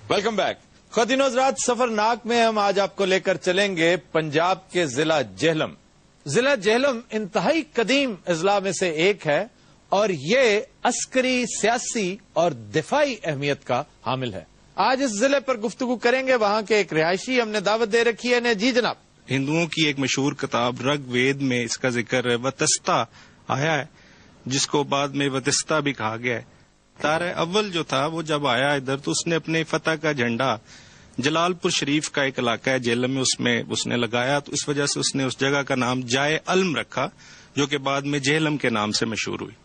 Welcome back. خواتین و حضرات، سفرناک میں ہم آج آپ کو لے کر چلیں گے پنجاب کے ضلع جہلم. ضلع جہلم انتہائی قدیم اضلاع میں سے ایک ہے اور یہ عسکری، سیاسی اور دفاعی اہمیت کا حامل ہے. آج اس ضلع پر گفتگو کریں گے وہاں کے ایک رہائشی. ہم نے دعوت دے رکھی ہے. جی جناب. ہندوؤں کی ایک مشہور کتاب رگ وید میں اس کا ذکر وتستہ آیا ہے، جس کو بعد میں وتستہ بھی کہا گیا ہے. تارہ اول جو تھا وہ جب آیا ادھر تو اس نے اپنے فتح کا جھنڈا جلال پور شریف کا ایک علاقہ ہے جہلم میں اس نے لگایا، تو اس وجہ سے اس نے اس جگہ کا نام جائے علم رکھا، جو کہ بعد میں جہلم کے نام سے مشہور ہوئی.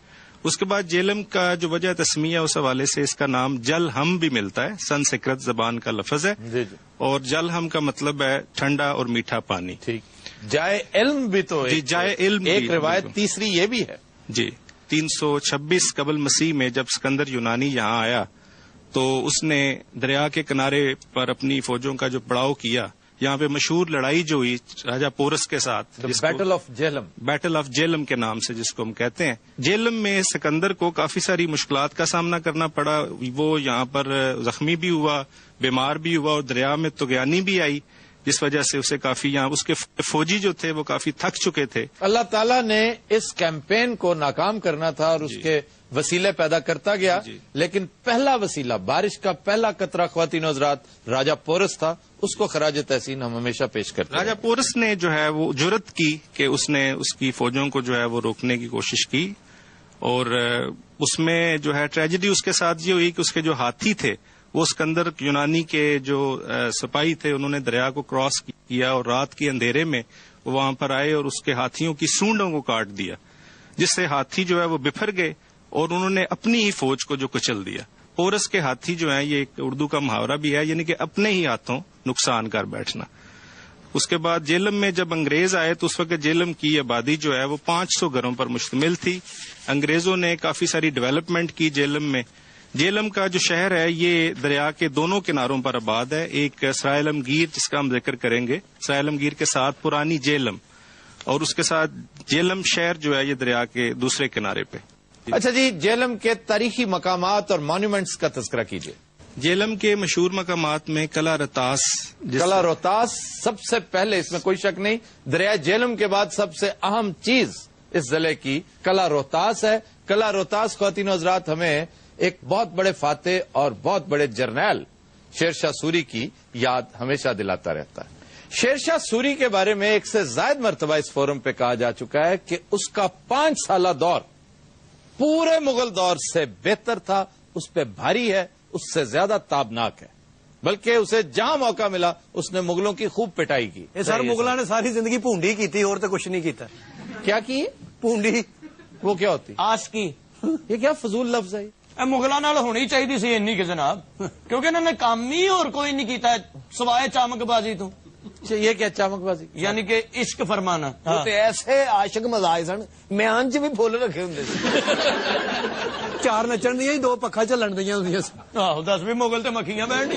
اس کے بعد جہلم کا جو وجہ تسمیہ اس حوالے سے اس کا نام جل ہم بھی ملتا ہے، سنسکرت زبان کا لفظ ہے. اور جل ہم کا مطلب ہے ٹھنڈا اور میٹھا پانی. ٹھیک. جائے علم بھی تو جائے علم ایک روایت تیسری یہ بھی ہے. جی 326 قبل مسیح میں جب سکندر یونانی یہاں آیا تو اس نے دریا کے کنارے پر اپنی فوجوں کا جو پڑاؤ کیا. یہاں پہ مشہور لڑائی جو ہوئی راجہ پورس کے ساتھ، battle of Jhelum, battle of Jhelum کے نام سے جس کو ہم کہتے ہیں. جہلم میں سکندر کو کافی ساری مشکلات کا سامنا کرنا پڑا. وہ یہاں پر زخمی بھی ہوا، بیمار بھی ہوا اور دریا میں طغیانی بھی آئی، جس وجہ سے اسے کافی یہاں اس کے فوجی جو تھے وہ کافی تھک چکے تھے. اللہ تعالیٰ نے اس کیمپین کو ناکام کرنا تھا اور اس کے وسیلے پیدا کرتا گیا. لیکن پہلا وسیلہ، بارش کا پہلا قطرہ خواتین و حضرات راجہ پورس تھا. اس کو خراج تحسین ہم ہمیشہ پیش کرتے ہیں. راجہ پورس نے جو ہے وہ جرت کی کہ اس نے اس کی فوجوں کو جو ہے وہ روکنے کی کوشش کی، اور اس میں جو ہے ٹریجڈی اس کے ساتھ یہ ہوئی کہ اس کے جو ہاتھی تھے وہ سکندر یونانی کے جو سپاہی تھے انہوں نے دریا کو کراس کیا اور رات کے اندھیرے میں وہ وہاں پر آئے اور اس کے ہاتھیوں کی سونڈوں کو کاٹ دیا، جس سے ہاتھی جو ہے وہ بفر گئے اور انہوں نے اپنی ہی فوج کو جو کچل دیا. پورس کے ہاتھی جو ہیں، یہ ایک اردو کا محاورہ بھی ہے، یعنی کہ اپنے ہی ہاتھوں نقصان کر بیٹھنا. اس کے بعد جہلم میں جب انگریز آئے تو اس وقت جہلم کی آبادی جو ہے وہ 500 گھروں پر مشتمل تھی. انگریزوں نے کافی ساری ڈیولپمنٹ کی جہلم میں. جہلم کا جو شہر ہے یہ دریا کے دونوں کناروں پر آباد ہے. ایک سرائے عالمگیر جس کا ہم ذکر کریں گے، سرائے عالمگیر کے ساتھ پرانی جہلم، اور اس کے ساتھ جہلم شہر جو ہے یہ دریا کے دوسرے کنارے پہ. اچھا جی، جہلم کے تاریخی مقامات اور مانیومنٹس کا تذکرہ کیجیے. جہلم کے مشہور مقامات میں قلعہ روہتاس. قلعہ روہتاس سب سے پہلے، اس میں کوئی شک نہیں، دریا جہلم کے بعد سب سے اہم چیز اس ضلع کی قلعہ روہتاس ہے. قلعہ روہتاس خواتین و حضرات ہمیں ایک بہت بڑے فاتح اور بہت بڑے جرنیل شیر شاہ سوری کی یاد ہمیشہ دلاتا رہتا ہے. شیر شاہ سوری کے بارے میں ایک سے زائد مرتبہ اس فورم پہ کہا جا چکا ہے کہ اس کا 5 سالہ دور پورے مغل دور سے بہتر تھا، اس پہ بھاری ہے، اس سے زیادہ تابناک ہے. بلکہ اسے جہاں موقع ملا اس نے مغلوں کی خوب پٹائی کی. سر مغلوں نے ساری زندگی پونڈی کی تھی اور تو کچھ نہیں کیتا. کیا کی؟ پونڈی. وہ کیا ہوتی؟ آس کی. یہ کیا فضول لفظ ہے؟ مغلوں نال ہونی چاہیے سی اینی کہ جناب، کیونکہ انہوں نے کام ہی اور کوئی نہیں کیتا سوائے چامک بازی تو. یہ کیا چامک بازی؟ یعنی کہ عشق فرمانا. ایسے عاشق مزاج سن، میان چ بھی پھول رکھے ہوں. 4 نچن دیا 2 پکھا چلن دیا ہوں. 10 بھی مغل تے مکھیاں بہن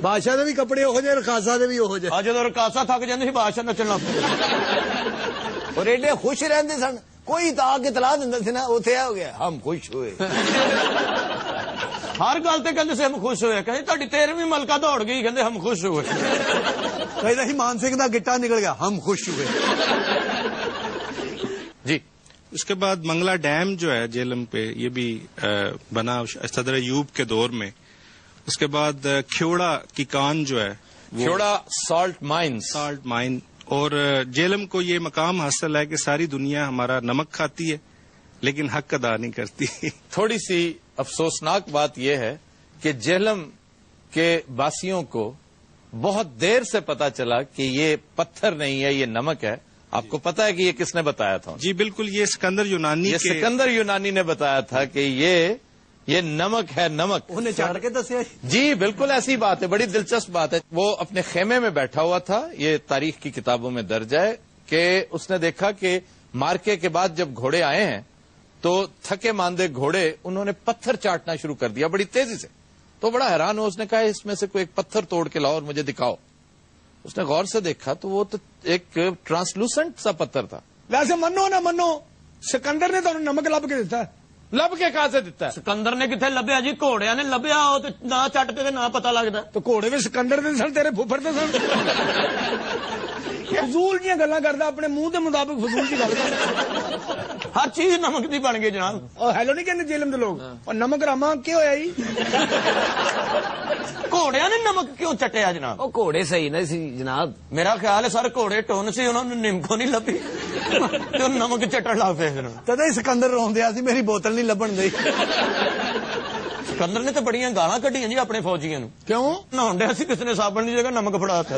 بادشاہ دے بھی کپڑے وہ جے، رقاصا دے بھی وہ جے. جدو رقاصا تھک جاندی سی بادشاہ نچن لگ پے اور ایڈے خوش رہندے سن. کوئی تا کے اطلاع دیندا سی نا، اوتھے ہو گیا ہم خوش ہوئے. ہر گل تے کہندے سے ہم خوش ہوئے. کہندے تہاڈی 13ویں ملکہ دوڑ گئی، کہندے ہم خوش ہوئے. کہندا سی مان سنگھ دا گٹا نکل گیا، ہم خوش ہوئے. جی. اس کے بعد منگلا ڈیم جو ہے جہلم پہ یہ بھی بنا صدر ایوب کے دور میں. اس کے بعد کھیوڑا کی کان جو ہے، کھیوڑا سالٹ مائن. اور جہلم کو یہ مقام حاصل ہے کہ ساری دنیا ہمارا نمک کھاتی ہے لیکن حق ادا نہیں کرتی. تھوڑی سی افسوسناک بات یہ ہے کہ جہلم کے باسیوں کو بہت دیر سے پتا چلا کہ یہ پتھر نہیں ہے، یہ نمک ہے. آپ کو پتا ہے کہ یہ کس نے بتایا تھا؟ جی بالکل، یہ سکندر یونانی نے بتایا تھا کہ یہ نمک ہے، نمک. انہیں چاٹ کے دسیا. جی بالکل ایسی بات ہے، بڑی دلچسپ بات ہے. وہ اپنے خیمے میں بیٹھا ہوا تھا، یہ تاریخ کی کتابوں میں درج ہے کہ اس نے دیکھا کہ مارکے کے بعد جب گھوڑے آئے ہیں تو تھکے ماندے گھوڑے انہوں نے پتھر چاٹنا شروع کر دیا بڑی تیزی سے. تو بڑا حیران ہو، اس نے کہا اس میں سے کوئی ایک پتھر توڑ کے لاؤ اور مجھے دکھاؤ. اس نے غور سے دیکھا تو وہ تو ایک ٹرانسلوسنٹ سا پتھر تھا. ویسے منو نہ منو، سکندر نے تو نمک لب کے دیتا ہے. ਲੱਭ ਕੇ ਕਹਾਂ ਸੇ ਦਿੱਤਾ ਹੈ? ਸਿਕੰਦਰ ਨੇ ਕਿੱਥੇ ਲੱਭਿਆ ਜੀ, ਘੋੜਿਆਂ ਨੇ ਲੱਭਿਆ, ਉਹ ਤੇ ਨਾ ਚੱਟ ਤੇ ਨਾ ਪਤਾ ਲੱਗਦਾ। ਤੇ ਘੋੜੇ ਵੀ ਸਿਕੰਦਰ ਦੇ ਸਨ, ਤੇਰੇ ਫੁੱਫੜ ਦੇ ਸਨ। ਫਜ਼ੂਲ ਦੀਆਂ ਗੱਲਾਂ ਕਰਦਾ, ਆਪਣੇ ਮੂੰਹ ਦੇ ਮੁਤਾਬਿਕ ਫਜ਼ੂਲ ਦੀ ਗੱਲ ਕਰਦਾ। ਹਰ ਚੀਜ਼ ਨਮਕ ਦੀ ਬਣ ਗਈ ਜਨਾਬ। ਉਹ ਹੈਲੋ ਨਹੀਂ ਕਹਿੰਦੇ ਜੇਲਮ ਦੇ ਲੋਕ, ਉਹ ਨਮਕ ਰਾਮਾ ਕੀ ਹੋਇਆ ਜੀ? ਘੋੜਿਆਂ ਨੇ ਨਮਕ ਕਿਉਂ ਚੱਟਿਆ ਜਨਾਬ? ਉਹ ਘੋੜੇ ਸਹੀ ਨਾ ਸੀ ਜਨਾਬ। ਮੇਰਾ ਖਿਆਲ ਹੈ ਸਰ ਘੋੜੇ ਟੁੰਨ ਸੀ, ਉਹਨਾਂ ਨੂੰ ਨਿੰਮਕੋ ਨਹੀਂ ਲੱਭੀ ਤੇ ਉਹ ਨਮਕ ਚੱਟਣ ਲੱਗ ਪਏ ਜਨਾਬ। ਤਦੇ ਹੀ ਸਿਕੰਦਰ ਰੋਂਦਿਆ ਸੀ, ਮੇਰੀ ਬੋਤਲ ਨਹੀਂ ਲੱਭਣ ਦਈ। ਸਿਕੰਦਰ ਨੇ ਤਾਂ ਬੜੀਆਂ ਗਾਲਾਂ ਕੱਢੀਆਂ ਜੀ ਆਪਣੇ ਫੌਜੀਆਂ ਨੂੰ। ਕਿਉਂ? ਨਹਾਉਣ ਡਿਆ ਸੀ, ਕਿਸੇ ਨੇ ਸਾਬਣ ਦੀ ਜਗ੍ਹਾ ਨਮਕ ਫੜਾ ਦਿੱਤਾ।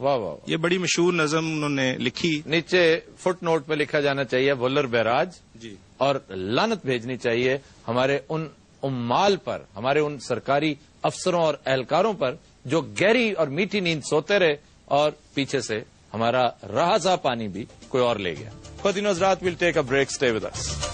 واہ واہ واہ۔ یہ بڑی مشہور نظم انہوں نے لکھی۔ نیچے فٹ نوٹ پہ لکھا جانا چاہیے وولر بیراج، جی اور لعنت بھیجنی چاہیے ہمارے ان عمال پر، ہمارے ان سرکاری افسروں اور اہلکاروں پر جو گہری اور میٹھی نیند سوتے رہے اور پیچھے سے ہمارا رہا پانی بھی کوئی اور لے گیا۔ خواتین و حضرات، we'll take a break, stay with us.